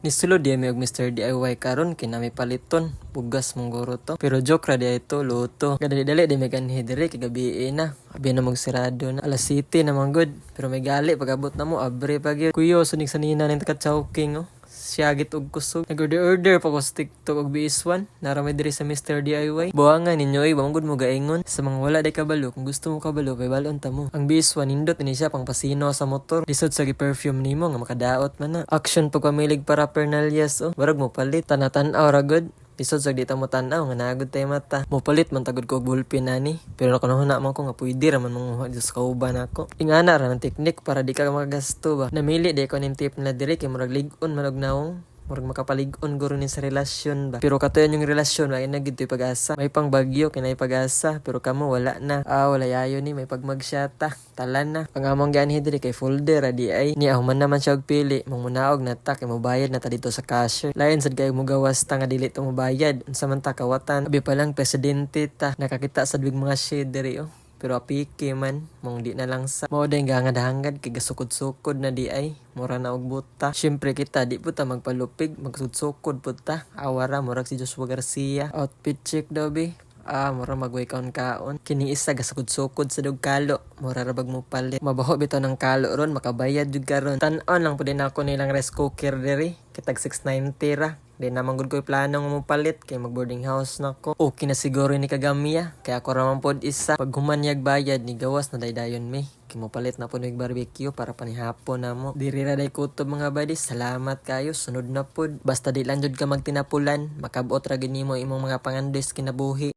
Nisulo di mi og Mr. DIY karon kinami paliton bugas mong guro to. Pero joke ra di ito luto. Kadali-dali di may ganhi diri kay gabi na. Abi na magsirado na. Alas 7 na man good. Pero may gali pagabot na mo abre pa gyud. Kuyo sunig sanina ning ka-chowking oh. Siyagit og kusog. Nag-order pa ko sa TikTok og BS1. Naramay diri sa Mr. DIY. Buwangan ninyo ay bamugod mo gaingon. Sa mga wala day kabalo, kung gusto mo kabalo, kay balon ta mo. Ang BS1 nindot ini siya pang pasino sa motor. Lisod sa gi-perfume nimo nga makadaot man na. Action pag pamilig para pernalias oh. Warag mo palit. Tanatan-aw ra good. Lisod sa di ta mo tanaw nga nagud tay mata. Mo palit man tagod ko og bullpen ani. Pero nakunahuna man ko nga pwede ra man manguha sa kauban ako. Ingana ra ng teknik para di ka magasto ba. Namili di ko ning tip na diri kay murag lig-on man og naong. Murag makapalig-on guro ni sa relasyon ba. Pero katuyan yung relasyon wala na gid pag-asa. May pang bagyo kinay pag-asa pero kamo wala na. Wala yayo ni may pagmagsyata. Talan na. Pangamong ganhi diri kay folder adi ay ni man naman siya og pili. Mong munaog na ta kay mobayad na ta dito sa cashier. Lain sad kay mo gawas ta nga dili to mobayad. Unsa man ta kawatan. Abi pa lang presidente ta nakakita sa duwig mga shade diri oh. Pero apike man, mong di na lang sa. Mao day hangad-hangad kay gasukod-sukod na di ay. Mura na og buta. Syempre kita, di po ta magpalupig, magsud-sukod po ta. Awara, murag si Joshua Garcia. Outfit check daw be. Mura magway kaon-kaon. Kini isa gasukod-sukod sa dugkalo. Mura rabag mo palit. Mabaho bitaw ng kalo ron, makabayad jud karon. Tan-on lang po din ako nilang rice cooker diri. Kitag 690 ra. Di naman gud ko'y plano nga mo palit kay mag-boarding house na ko. Okay na siguro ni Kagamiya. Kaya ako raman pod isa. Pag humanyag bayad ni gawas na daydayon mi. Kay mo palit na po ng barbecue para panihapon na mo. Diri ra day kutob mga buddies. Salamat kayo. Sunod na pod. Basta di lang jud ka magtinapulan. Makabot ra gid nimo imong mga pangandoys kinabuhi.